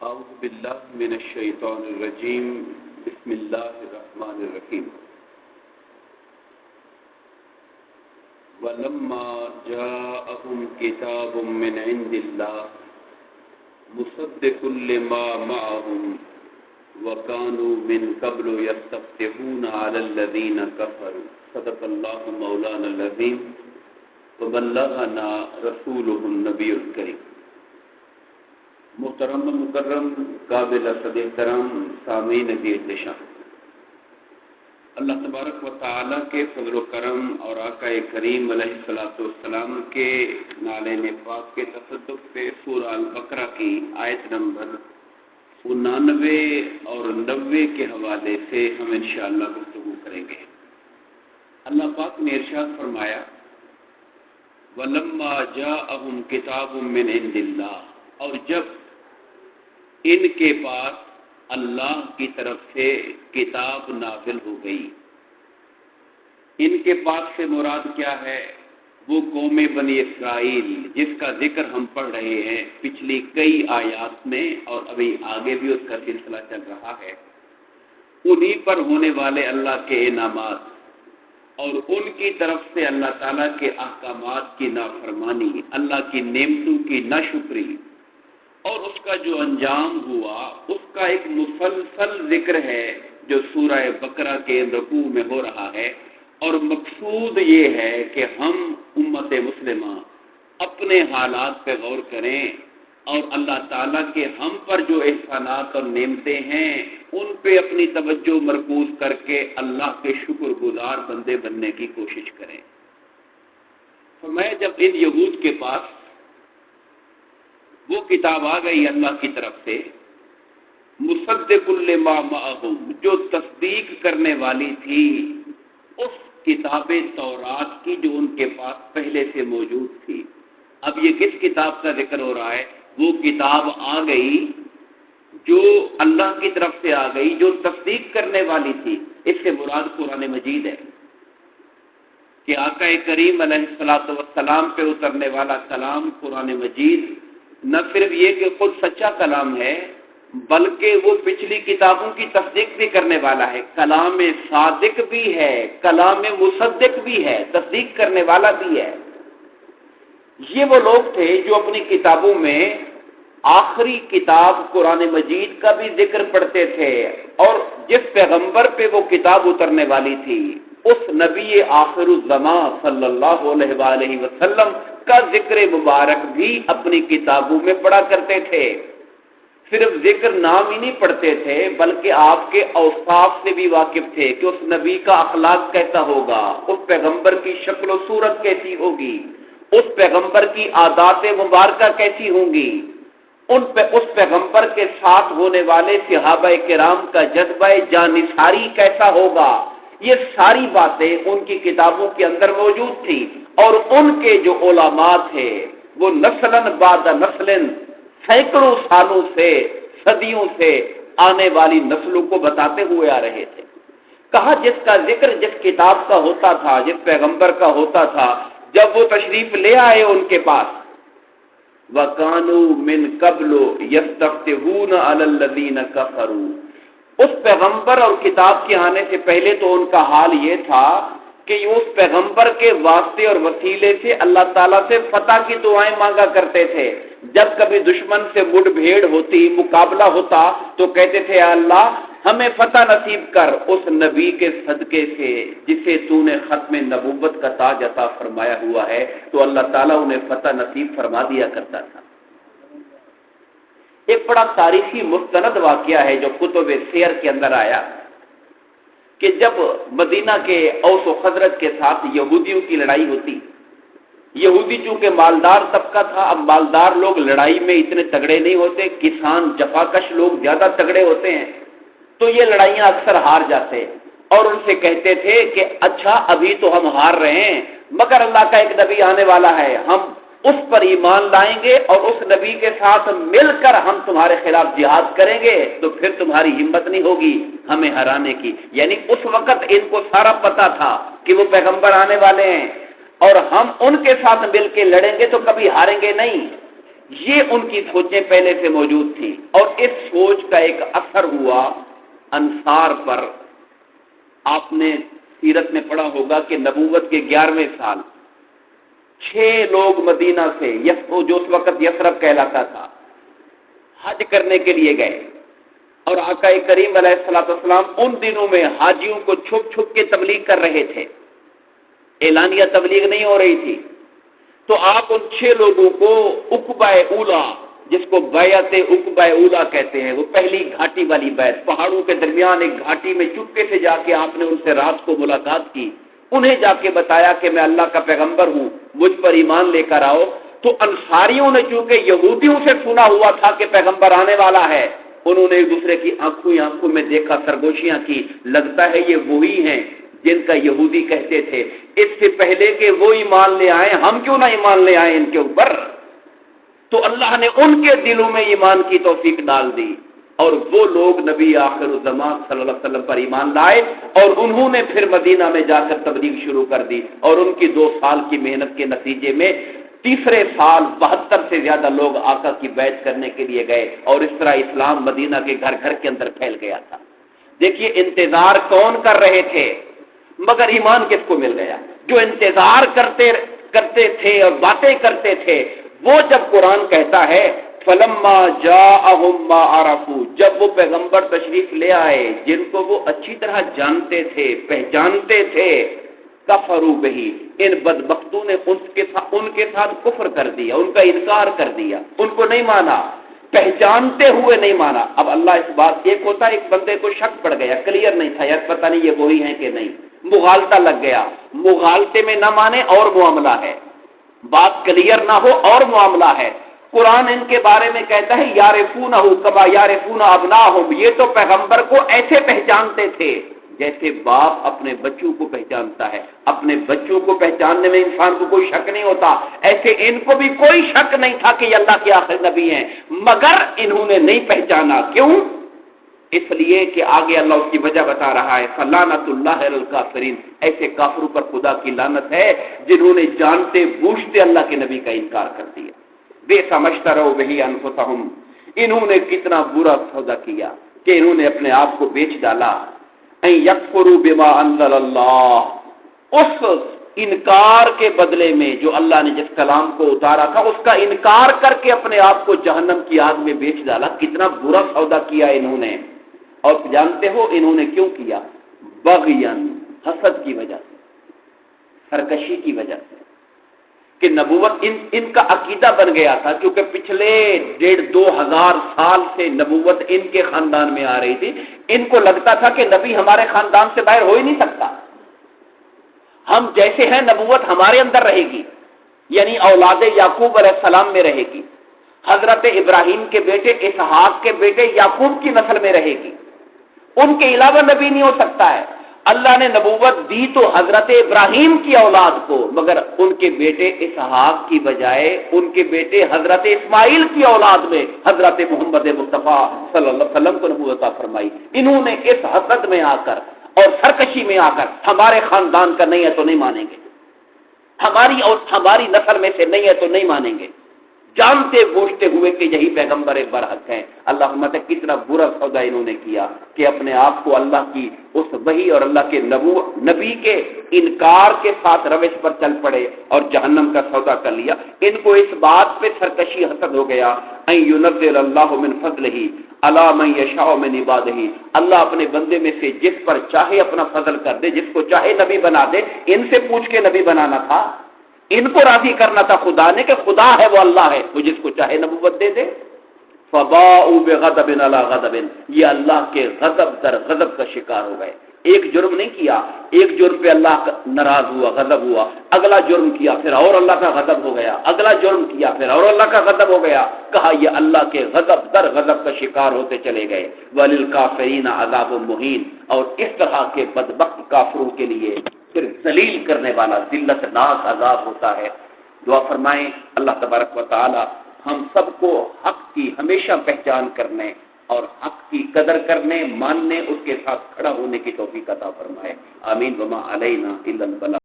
اعوذ باللہ من الشیطان الرجیم بسم اللہ الرحمن الرحیم وَلَمَّا جَاءَهُمْ كِتَابٌ مِّنْ عِندِ اللَّهِ مُصَدِّقٌ لِّمَا مَعَهُمْ وَكَانُوا مِن قَبْلُ يَسْتَفْتِحُونَ عَلَى الَّذِينَ كَفَرُوا صدق اللہ مولانا العظیم وبلغنا رسولہ النبی الکریم۔ محترم مکرم قابل صد احترام سامعین عزیز شان، اللہ تبارک و تعالیٰ کے فضل و کرم اور آقا کریم علیہ الصلوۃ والسلام کے نالین پاک کے تصدق سے سورہ البقرہ کی آیت نمبر 89 اور 90 کے حوالے سے ہم انشاءاللہ گفتگو کریں گے۔ اللہ پاک نے ارشاد فرمایا وَلَمَّا جَاءَهُمْ كِتَابٌ مِّنْ عِندِ اللَّهِ، اور جب ان کے پاس اللہ کی طرف سے کتاب نازل ہو گئی۔ ان کے پاس سے مراد کیا ہے؟ وہ قوم بنی اسرائیل جس کا ذکر ہم پڑھ رہے ہیں پچھلی کئی آیات میں، اور ابھی آگے بھی اس کا سلسلہ چل رہا ہے۔ انہی پر ہونے والے اللہ کے انعامات اور ان کی طرف سے اللہ تعالیٰ کے احکامات کی نافرمانی، اللہ کی نعمتوں کی ناشکری اور اس کا جو انجام ہوا، اس کا ایک مسلسل ذکر ہے جو سورہ بقرہ کے رکوع میں ہو رہا ہے۔ اور مقصود یہ ہے کہ ہم امت مسلمہ اپنے حالات پہ غور کریں اور اللہ تعالیٰ کے ہم پر جو احسانات اور نعمتیں ہیں ان پہ اپنی توجہ مرکوز کر کے اللہ کے شکر گزار بندے بننے کی کوشش کریں۔ فرمایا جب ان یہود کے پاس وہ کتاب آ گئی اللہ کی طرف سے، مصدق لما معہم، جو تصدیق کرنے والی تھی اس کتاب تورات کی جو ان کے پاس پہلے سے موجود تھی۔ اب یہ کس کتاب کا ذکر ہو رہا ہے؟ وہ کتاب آ گئی جو اللہ کی طرف سے آ گئی، جو تصدیق کرنے والی تھی۔ اس سے مراد قرآن مجید ہے کہ آقا کریم علیہ الصلوۃ والسلام پہ اترنے والا کلام قرآن مجید نہ صرف یہ کہ خود سچا کلام ہے بلکہ وہ پچھلی کتابوں کی تصدیق بھی کرنے والا ہے۔ کلام صادق بھی ہے، کلام مصدق بھی ہے، تصدیق کرنے والا بھی ہے۔ یہ وہ لوگ تھے جو اپنی کتابوں میں آخری کتاب قرآن مجید کا بھی ذکر پڑھتے تھے، اور جس پیغمبر پہ وہ کتاب اترنے والی تھی اس نبی آخر الزمان صلی اللہ علیہ وآلہ وسلم کا ذکر مبارک بھی اپنی کتابوں میں پڑھا کرتے تھے۔ صرف ذکر نام ہی نہیں پڑھتے تھے بلکہ آپ کے اوصاف سے بھی واقف تھے کہ اس نبی کا اخلاق کیسا ہوگا، اس پیغمبر کی شکل و صورت کیسی ہوگی، اس پیغمبر کی عادات مبارکہ کیسی ہوں گی، اس پیغمبر کے ساتھ ہونے والے صحابہ کرام کا جذبہ جانثاری کیسا ہوگا۔ یہ ساری باتیں ان کی کتابوں کے اندر موجود تھی، اور ان کے جو علماء تھے وہ نسلاً بعد نسلاً سینکڑوں سالوں سے، صدیوں سے آنے والی نسلوں کو بتاتے ہوئے آ رہے تھے۔ کہا جس کا ذکر جس کتاب کا ہوتا تھا، جس پیغمبر کا ہوتا تھا، جب وہ تشریف لے آئے ان کے پاس، وَكَانُوا مِن قَبْلُ يَسْتَفْتِحُونَ عَلَى الَّذِينَ كَفَرُوا، اس پیغمبر اور کتاب کے آنے سے پہلے تو ان کا حال یہ تھا کہ اس پیغمبر کے واسطے اور وسیلے سے اللہ تعالیٰ سے فتح کی دعائیں مانگا کرتے تھے۔ جب کبھی دشمن سے مڈ بھیڑ ہوتی، مقابلہ ہوتا، تو کہتے تھے اے اللہ ہمیں فتح نصیب کر اس نبی کے صدقے سے جسے تو نے ختم نبوت کا تاج عطا فرمایا ہوا ہے، تو اللہ تعالیٰ انہیں فتح نصیب فرما دیا کرتا تھا۔ ایک بڑا تاریخی مستند واقعہ ہے جو کتب سیر کے اندر آیا کہ جب مدینہ کے اوس و خزرج کے ساتھ یہودیوں کی لڑائی ہوتی، یہودی چونکہ مالدار طبقہ تھا، اب مالدار لوگ لڑائی میں اتنے تگڑے نہیں ہوتے، کسان جفاکش لوگ زیادہ تگڑے ہوتے ہیں، تو یہ لڑائیاں اکثر ہار جاتے، اور ان سے کہتے تھے کہ اچھا ابھی تو ہم ہار رہے ہیں مگر اللہ کا ایک نبی آنے والا ہے، ہم اس پر ایمان لائیں گے اور اس نبی کے ساتھ مل کر ہم تمہارے خلاف جہاد کریں گے، تو پھر تمہاری ہمت نہیں ہوگی ہمیں ہرانے کی۔ یعنی اس وقت ان کو سارا پتا تھا کہ وہ پیغمبر آنے والے ہیں، اور ہم ان کے ساتھ مل کے لڑیں گے تو کبھی ہاریں گے نہیں۔ یہ ان کی سوچیں پہلے سے موجود تھیں، اور اس سوچ کا ایک اثر ہوا انصار پر۔ آپ نے سیرت میں پڑھا ہوگا کہ نبوت کے 11ویں سال 6 لوگ مدینہ سے جو اس وقت یثرب کہلاتا تھا حج کرنے کے لیے گئے، اور آقا کریم علیہ الصلوۃ والسلام ان دنوں میں حاجیوں کو چھپ چھپ کے تبلیغ کر رہے تھے، اعلانیہ تبلیغ نہیں ہو رہی تھی۔ تو آپ ان 6 لوگوں کو عقبہ اولا، جس کو بیعت عقبہ اولا کہتے ہیں، وہ پہلی گھاٹی والی بیعت، پہاڑوں کے درمیان ایک گھاٹی میں چپکے سے جا کے آپ نے ان سے رات کو ملاقات کی، انہیں جا کے بتایا کہ میں اللہ کا پیغمبر ہوں، مجھ پر ایمان لے کر آؤ۔ تو انصاریوں نے چونکہ یہودیوں سے سنا ہوا تھا کہ پیغمبر آنے والا ہے، انہوں نے ایک دوسرے کی آنکھوں میں دیکھا، سرگوشیاں کی، لگتا ہے یہ وہی ہیں جن کا یہودی کہتے تھے، اس سے پہلے کہ وہ ایمان لے آئیں ہم کیوں نہ ایمان لے آئیں ان کے اوپر۔ تو اللہ نے ان کے دلوں میں ایمان کی توفیق ڈال دی، اور وہ لوگ نبی آخر الزمان صلی اللہ علیہ وسلم پر ایمان لائے، اور انہوں نے پھر مدینہ میں جا کر تبلیغ شروع کر دی، اور ان کی 2 سال کی محنت کے نتیجے میں تیسرے سال 72 سے زیادہ لوگ آقا کی بیعت کرنے کے لیے گئے، اور اس طرح اسلام مدینہ کے گھر گھر کے اندر پھیل گیا تھا۔ دیکھیے انتظار کون کر رہے تھے، مگر ایمان کس کو مل گیا؟ جو انتظار کرتے تھے اور باتیں کرتے تھے، وہ جب قرآن کہتا ہے فَلَمَّا جَاءَهُم مَّا عَرَفُوا، جب وہ پیغمبر تشریف لے آئے جن کو وہ اچھی طرح جانتے تھے، پہچانتے تھے، کفروا بہ، ان بدبختوں نے ان کے ساتھ کفر کر دیا، ان کا انکار کر دیا، ان کو نہیں مانا، پہچانتے ہوئے نہیں مانا۔ اب اللہ اس بات، ایک ہوتا ہے ایک بندے کو شک پڑ گیا، کلیئر نہیں تھا یار، پتہ نہیں یہ وہی ہیں کہ نہیں، مغالطہ لگ گیا، مغالطے میں نہ مانے اور معاملہ ہے، بات کلیئر نہ ہو اور معاملہ ہے۔ قرآن ان کے بارے میں کہتا ہے یعرفونہ کما یعرفون ابناءہم، یہ تو پیغمبر کو ایسے پہچانتے تھے جیسے باپ اپنے بچوں کو پہچانتا ہے۔ اپنے بچوں کو پہچاننے میں انسان کو کوئی شک نہیں ہوتا، ایسے ان کو بھی کوئی شک نہیں تھا کہ یہ اللہ کے آخری نبی ہیں، مگر انہوں نے نہیں پہچانا۔ کیوں؟ اس لیے کہ آگے اللہ اس کی وجہ بتا رہا ہے، فَلَعْنَةُ اللَّهِ عَلَى الْكَافِرِينَ، ایسے کافروں پر خدا کی لعنت ہے جنہوں نے جانتے بوجھتے اللہ کے نبی کا انکار کر دیا۔ بِئْسَ مَا اشْتَرَوْا بِهِ أَنفُسَهُمْ، انہوں نے کتنا برا سودا کیا کہ انہوں نے اپنے آپ کو بیچ ڈالا۔ أَن يَكْفُرُوا بِمَا أَنزَلَ اللَّهُ، اس انکار کے بدلے میں جو اللہ نے جس کلام کو اتارا تھا اس کا انکار کر کے اپنے آپ کو جہنم کی آگ میں بیچ ڈالا۔ کتنا برا سودا کیا انہوں نے، اور جانتے ہو انہوں نے کیوں کیا؟ بغیاً، حسد کی وجہ سے، سرکشی کی وجہ سے، کہ نبوت ان کا عقیدہ بن گیا تھا، کیونکہ پچھلے 1500 سال سے نبوت ان کے خاندان میں آ رہی تھی، ان کو لگتا تھا کہ نبی ہمارے خاندان سے باہر ہو ہی نہیں سکتا، ہم جیسے ہیں نبوت ہمارے اندر رہے گی، یعنی اولاد یعقوب علیہ السلام میں رہے گی، حضرت ابراہیم کے بیٹے اسحاق کے بیٹے یعقوب کی نسل میں رہے گی، ان کے علاوہ نبی نہیں ہو سکتا ہے۔ اللہ نے نبوت دی تو حضرت ابراہیم کی اولاد کو، مگر ان کے بیٹے اسحاق کی بجائے ان کے بیٹے حضرت اسماعیل کی اولاد میں حضرت محمد مصطفیٰ صلی اللہ علیہ وسلم کو نبوت عطا فرمائی۔ انہوں نے اس حسد میں آ کر اور سرکشی میں آ کر ہمارے خاندان کا نہیں ہے تو نہیں مانیں گے، ہماری نسل میں سے نہیں ہے تو نہیں مانیں گے، جانتے بوجھتے ہوئے کہ یہی پیغمبر برحق ہیں۔ اللہ مت کتنا برا سودا انہوں نے کیا کہ اپنے آپ کو اللہ کی اس وحی اور اللہ کے نبی کے انکار کے ساتھ روش پر چل پڑے اور جہنم کا سودا کر لیا۔ ان کو اس بات پہ سرکشی حسد ہو گیا، ان ينزل اللہ من فضلہ علی من یشاء من عبادہ، اللہ اپنے بندے میں سے جس پر چاہے اپنا فضل کر دے، جس کو چاہے نبی بنا دے۔ ان سے پوچھ کے نبی بنانا تھا، ان کو راضی کرنا تھا خدا نے کہ خدا ہے وہ اللہ ہے، وہ جس کو چاہے نبوت دے دے۔ فباؤوا بغضب علی غضب، یہ اللہ کے غضب در غضب کا شکار ہو گئے۔ ایک جرم نہیں کیا، ایک جرم پہ اللہ ناراض ہوا، غضب ہوا، اگلا جرم کیا پھر اور اللہ کا غضب ہو گیا، اگلا جرم کیا پھر اور اللہ کا غضب ہو گیا، کہا یہ اللہ کے غضب در غضب کا شکار ہوتے چلے گئے۔ وللکافرین عذاب مہین، اور اس طرح کے بدبخت کافروں کے لیے پھر ذلیل کرنے والا ذلت ناک عذاب ہوتا ہے۔ دعا فرمائیں اللہ تبارک و تعالی ہم سب کو حق کی ہمیشہ پہچان کرنے اور حق کی قدر کرنے، ماننے، اس کے ساتھ کھڑا ہونے کی توفیق عطا فرمائے۔ آمین۔ وما علینا الا البلاغ۔